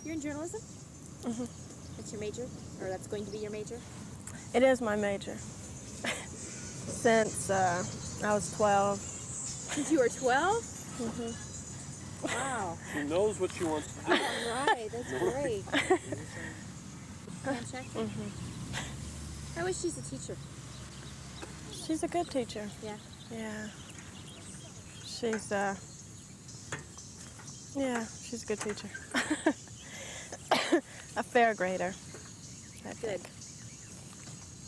You're in journalism? Mm-hmm. That's your major? Or that's going to be your major? It is my major. Since I was 12. Since you were 12? Mm-hmm. Wow. She knows what she wants to do. All right, that's great. Clam check? Mm-hmm. How is she as a teacher? She's a good teacher. Yeah. Yeah. She's she's a good teacher. A fair grader. I Good. think.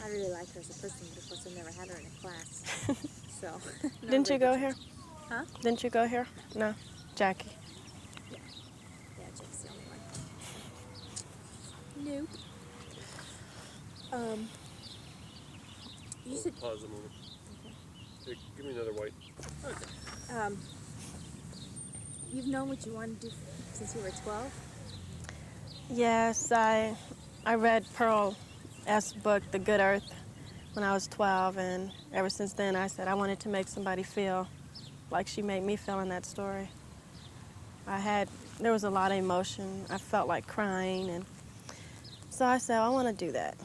I really like her as a person, but of course I've never had her in a class. So. Didn't you go here? Huh? Didn't you go here? No. Jackie. Yeah. Yeah, Jake's the only one. Nope. You said. Pause a moment. Okay. Here, give me another white. You've known what you wanted to do since you were 12? Yes, I read Pearl S. book, The Good Earth, when I was 12, and ever since then I said I wanted to make somebody feel like she made me feel in that story. There was a lot of emotion. I felt like crying, and so I said, I want to do that.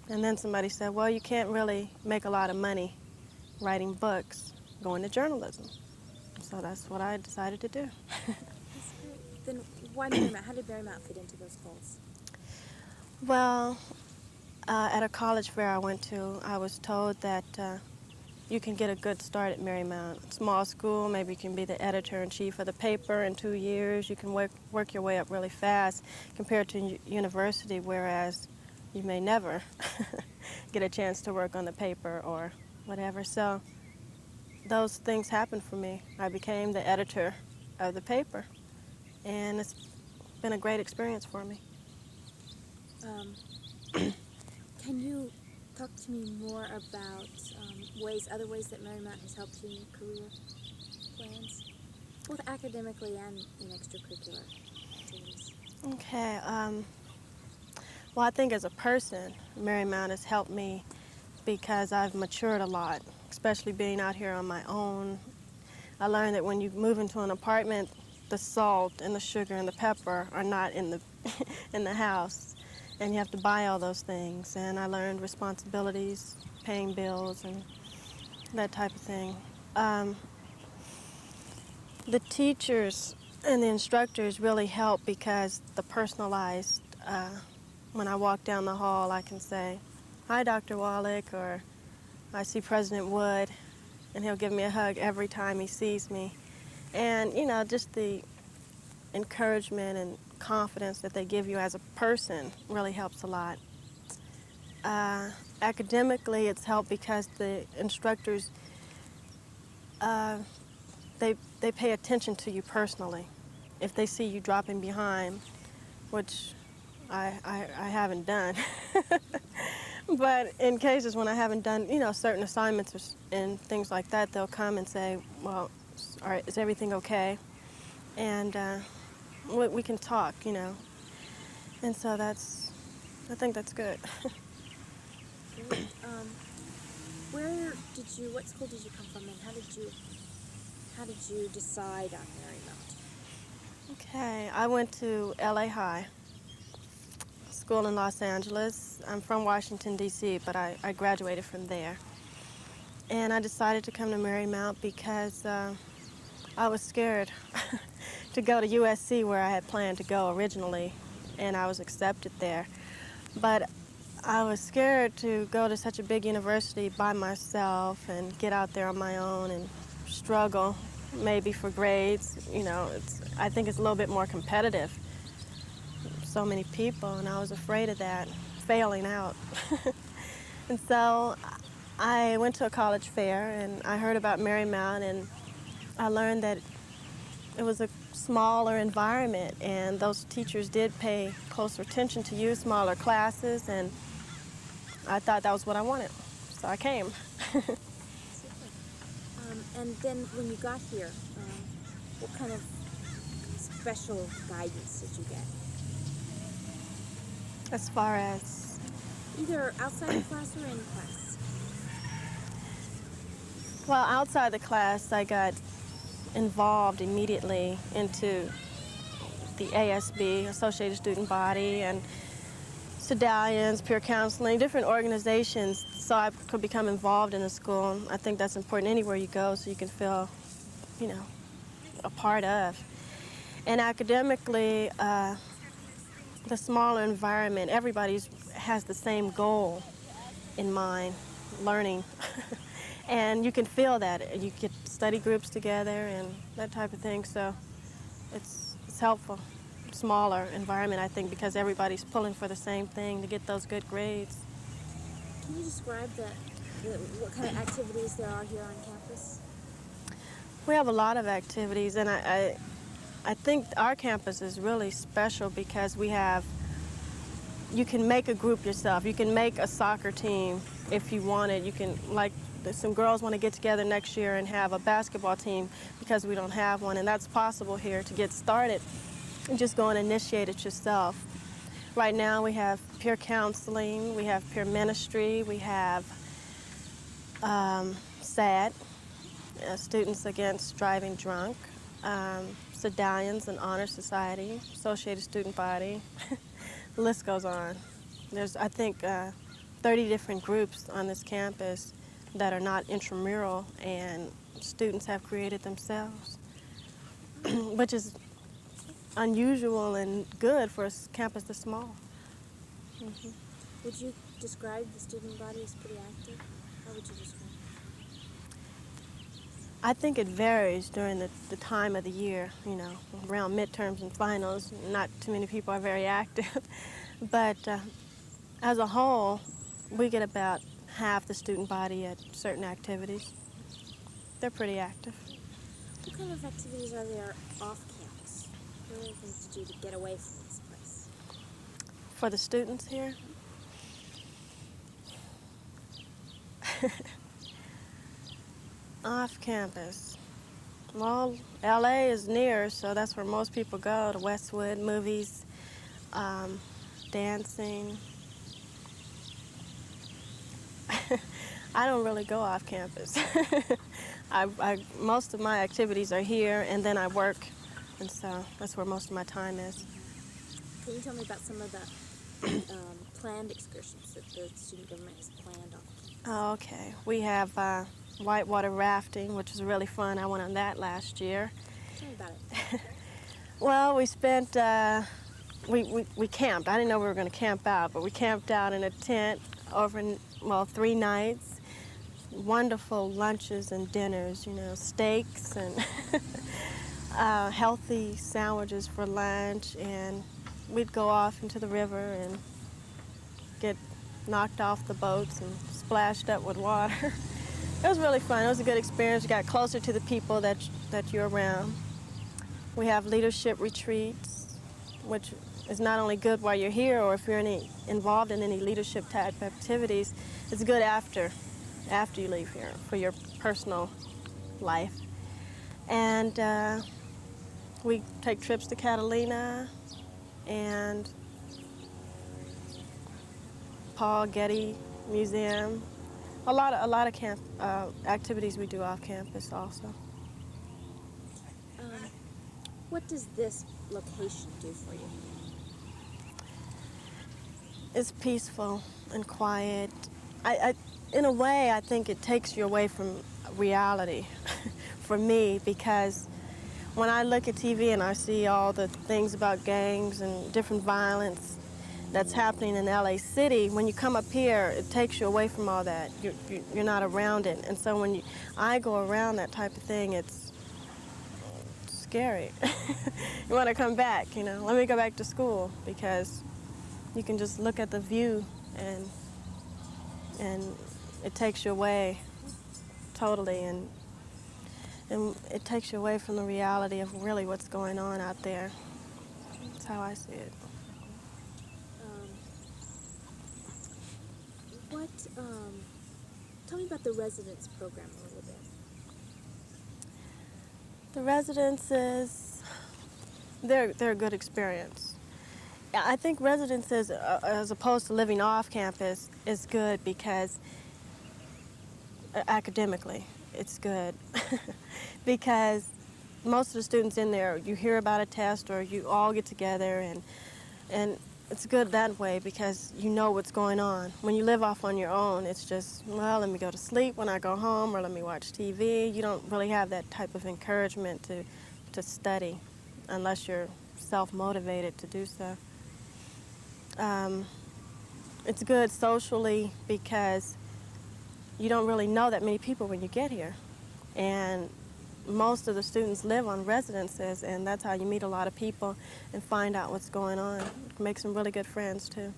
And then somebody said, well, you can't really make a lot of money writing books, go into journalism. So that's what I decided to do. That's great. Then why Marymount? How did Marymount fit into those goals? Well, at a college fair I went to, I was told that you can get a good start at Marymount. Small school, maybe you can be the editor-in-chief of the paper in 2 years. You can work your way up really fast compared to university, whereas you may never get a chance to work on the paper or whatever. So those things happened for me. I became the editor of the paper, and it's been a great experience for me. Can you talk to me more about other ways that Marymount has helped you in your career plans, both academically and in extracurricular activities? Okay. Well, I think as a person, Marymount has helped me because I've matured a lot, especially being out here on my own. I learned that when you move into an apartment, the salt and the sugar and the pepper are not in the in the house, and you have to buy all those things. And I learned responsibilities, paying bills, and that type of thing. The teachers and the instructors really help because the personalized, when I walk down the hall, I can say, hi, Dr. Wallach, or I see President Wood, and he'll give me a hug every time he sees me. And, you know, just the encouragement and confidence that they give you as a person really helps a lot. Academically, it's helped because the instructors, they pay attention to you personally. If they see you dropping behind, which I haven't done, but in cases when I haven't done, you know, certain assignments and things like that, they'll come and say, well, all right, is everything okay? And we can talk, you know. And so I think that's good. Great. What school did you come from, and how did you decide on Marymount? Okay, I went to LA High School in Los Angeles. I'm from Washington, D.C., but I graduated from there. And I decided to come to Marymount because I was scared to go to USC, where I had planned to go originally, and I was accepted there. But I was scared to go to such a big university by myself and get out there on my own and struggle maybe for grades. You know, I think it's a little bit more competitive. So many people, and I was afraid of that, failing out. And so I went to a college fair, and I heard about Marymount, and I learned that it was a smaller environment, and those teachers did pay closer attention to you, smaller classes, and I thought that was what I wanted, so I came. Super. And then when you got here, what kind of special guidance did you get? As far as? Either outside the class or in class. Well, outside the class, I got involved immediately into the ASB, Associated Student Body, and Sedalians, peer counseling, different organizations, so I could become involved in the school. I think that's important anywhere you go, so you can feel, you know, a part of. And academically, the smaller environment, everybody has the same goal in mind, learning. And you can feel that. You get study groups together and that type of thing, so it's helpful. Smaller environment, I think, because everybody's pulling for the same thing to get those good grades. Can you describe what kind of activities there are here on campus? We have a lot of activities, and I think our campus is really special because you can make a group yourself. You can make a soccer team if you wanted. You can, like, some girls want to get together next year and have a basketball team because we don't have one, and that's possible here to get started. You just go and initiate it yourself. Right now we have peer counseling, we have peer ministry, we have SAD, Students Against Driving Drunk, Sedalians and Honor Society, Associated Student Body. The list goes on. There's, I think, 30 different groups on this campus that are not intramural, and students have created themselves, which is unusual and good for a campus this small. Mm-hmm. Would you describe the student body as pretty active? How would you describe it? I think it varies during the time of the year, you know, around midterms and finals. Not too many people are very active. But as a whole, we get about half the student body at certain activities. They're pretty active. What kind of activities are there off campus? What are the things to do to get away from this place? For the students here? Off campus. Well, LA is near, so that's where most people go, to Westwood, movies, dancing. I don't really go off campus. Most of my activities are here, and then I work, and so that's where most of my time is. Can you tell me about some of the planned excursions that the student government has planned on campus? Oh, okay. We have whitewater rafting, which was really fun. I went on that last year. Tell me about it. Well, we spent, we camped. I didn't know we were going to camp out, but we camped out in a tent over, 3 nights. Wonderful lunches and dinners, you know, steaks and healthy sandwiches for lunch, and we'd go off into the river and get knocked off the boats and splashed up with water. It was really fun. It was a good experience. You got closer to the people that you're around. We have leadership retreats, which is not only good while you're here, or if you're involved in any leadership type activities, it's good after you leave here for your personal life. And we take trips to Catalina and Paul Getty Museum. A lot of camp activities we do off campus also. What does this location do for you? It's peaceful and quiet. In a way, I think it takes you away from reality for me, because when I look at TV and I see all the things about gangs and different violence that's happening in LA City, when you come up here, it takes you away from all that. You're not around it. And so when I go around that type of thing, it's scary. You want to come back, you know. Let me go back to school, because you can just look at the view and it takes you away totally, and it takes you away from the reality of really what's going on out there. That's how I see it. Tell me about the residence program a little bit. The residences, they're a good experience. I think residences, as opposed to living off campus, is good because academically it's good because most of the students in there, you hear about a test or you all get together, and it's good that way because you know what's going on. When you live off on your own, it's just, well, let me go to sleep when I go home, or let me watch TV. You don't really have that type of encouragement to study unless you're self-motivated to do so. It's good socially because you don't really know that many people when you get here. And most of the students live on residences, and that's how you meet a lot of people and find out what's going on. Make some really good friends, too.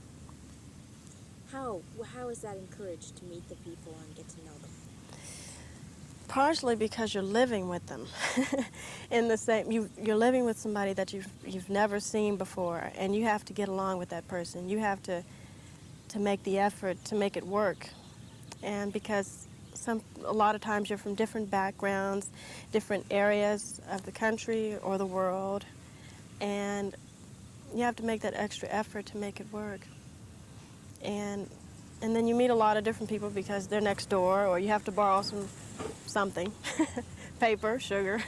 How is that encouraged to meet the people and get to know them? Partially because you're living with them. In the same, you're living with somebody that you've never seen before, and you have to get along with that person. You have to make the effort to make it work. And because a lot of times you're from different backgrounds, different areas of the country or the world, and you have to make that extra effort to make it work. And then you meet a lot of different people because they're next door, or you have to borrow something, paper, sugar.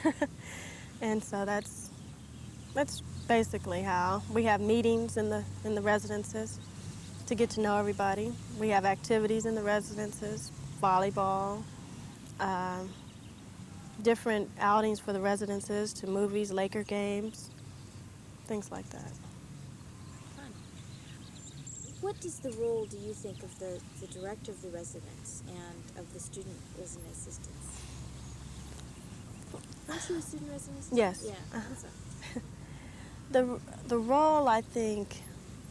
And so that's basically how we have meetings in the residences to get to know everybody. We have activities in the residences, volleyball, different outings for the residences, to movies, Laker games, things like that. Fun. What is the role, do you think, of the director of the residence and of the student resident assistants? Aren't you a student resident assistant? Yes. Yeah. I'm sorry. The role, I think,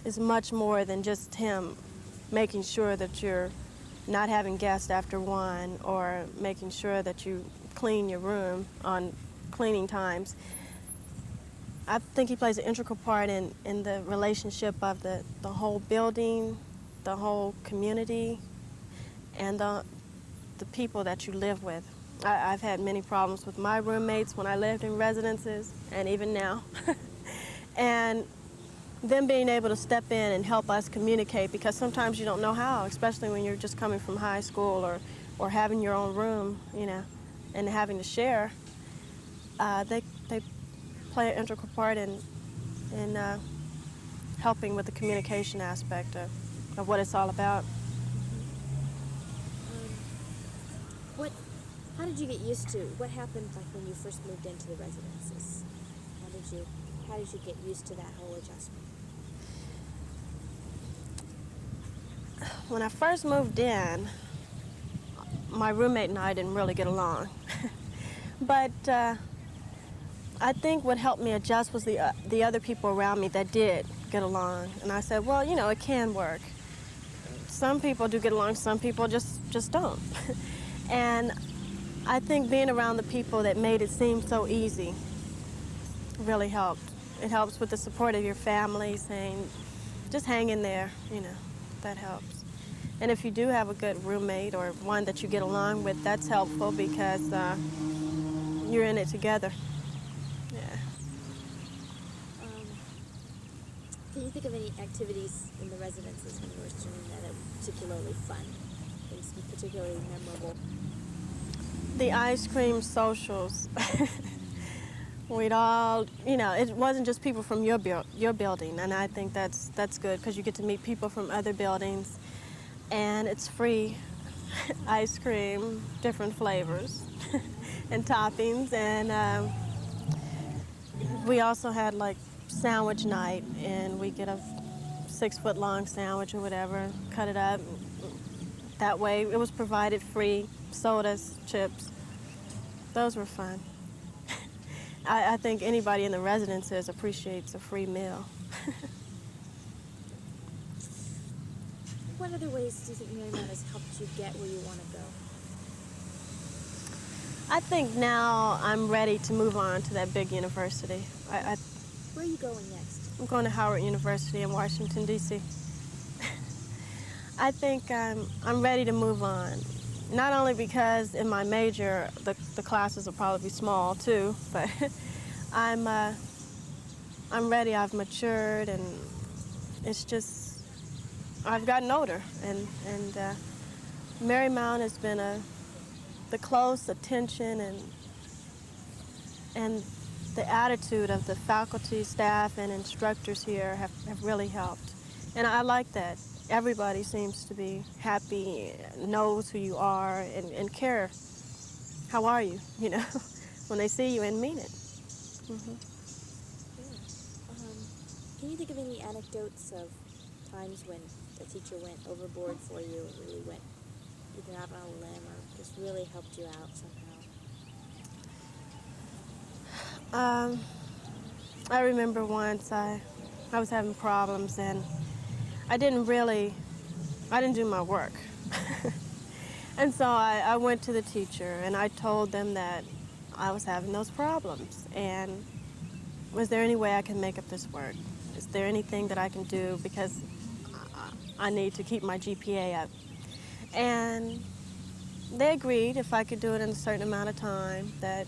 is much more than just him making sure that you're not having guests after 1, or making sure that you clean your room on cleaning times. I think he plays an integral part in the relationship of the whole building, the whole community, and the people that you live with. I've had many problems with my roommates when I lived in residences, and even now. And them being able to step in and help us communicate, because sometimes you don't know how, especially when you're just coming from high school or having your own room, and having to share. They play an integral part in helping with the communication aspect of what it's all about. What? How did you get used to? What happened like when you first moved into the residences? How did you get used to that whole adjustment? When I first moved in, my roommate and I didn't really get along. But I think what helped me adjust was the other people around me that did get along. And I said, well, it can work. Some people do get along, some people just don't. And I think being around the people that made it seem so easy really helped. It helps with the support of your family, saying, just hang in there, that helps. And if you do have a good roommate or one that you get along with, that's helpful because you're in it together. Yeah. Can you think of any activities in the residences when you were a student that are particularly fun, things particularly memorable? The ice cream socials. We'd all, it wasn't just people from your building, and I think that's good because you get to meet people from other buildings, and it's free ice cream, different flavors and toppings, and we also had like sandwich night, and we get a 6-foot-long sandwich or whatever, cut it up. That way, it was provided free, sodas, chips. Those were fun. I think anybody in the residences appreciates a free meal. What other ways do you think Marymount has helped you get where you want to go? I think now I'm ready to move on to that big university. Where are you going next? I'm going to Howard University in Washington, D.C. I think I'm ready to move on. Not only because in my major, the classes will probably be small too, but I'm ready. I've matured, and it's just, I've gotten older, and Marymount has been the close attention And the attitude of the faculty, staff, and instructors here have really helped. And I like that. Everybody seems to be happy, knows who you are, and care. How are you? You know, when they see you and mean it. Good. Can you think of any anecdotes of times when a teacher went overboard for you, or really went either out on a limb or just really helped you out somehow? I remember once I was having problems and I didn't do my work. And so I went to the teacher and I told them that I was having those problems. And was there any way I can make up this work? Is there anything that I can do because I need to keep my GPA up? And they agreed if I could do it in a certain amount of time that,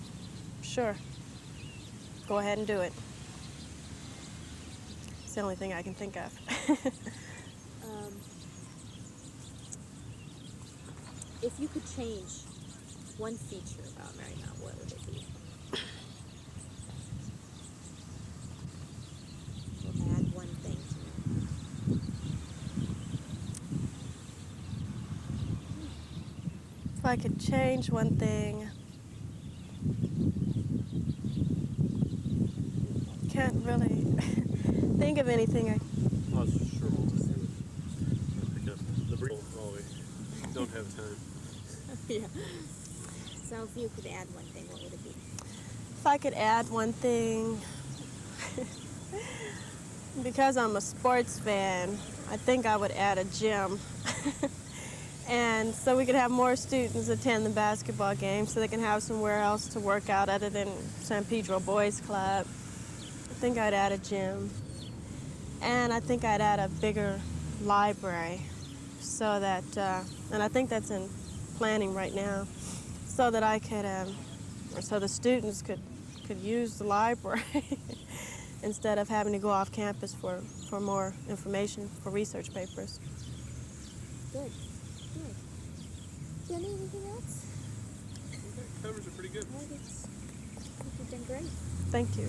sure, go ahead and do it. It's the only thing I can think of. Um, if you could change one feature about Marymount, what would it be? Or add one thing to Marymount? If I could change one thing, can't really think of anything. I was sure we'll just do it. Pick up the brief. Oh, we don't have time. Yeah. So if you could add one thing, what would it be? If I could add one thing, because I'm a sports fan, I think I would add a gym. And so we could have more students attend the basketball game so they can have somewhere else to work out other than San Pedro Boys Club. I think I'd add a gym. And I think I'd add a bigger library so that, and I think that's in planning right now, so that I could, or so the students could use the library instead of having to go off campus for more information for research papers. Good. Good. Jenny, anything else? That covers it pretty good. I think you've done great. Thank you.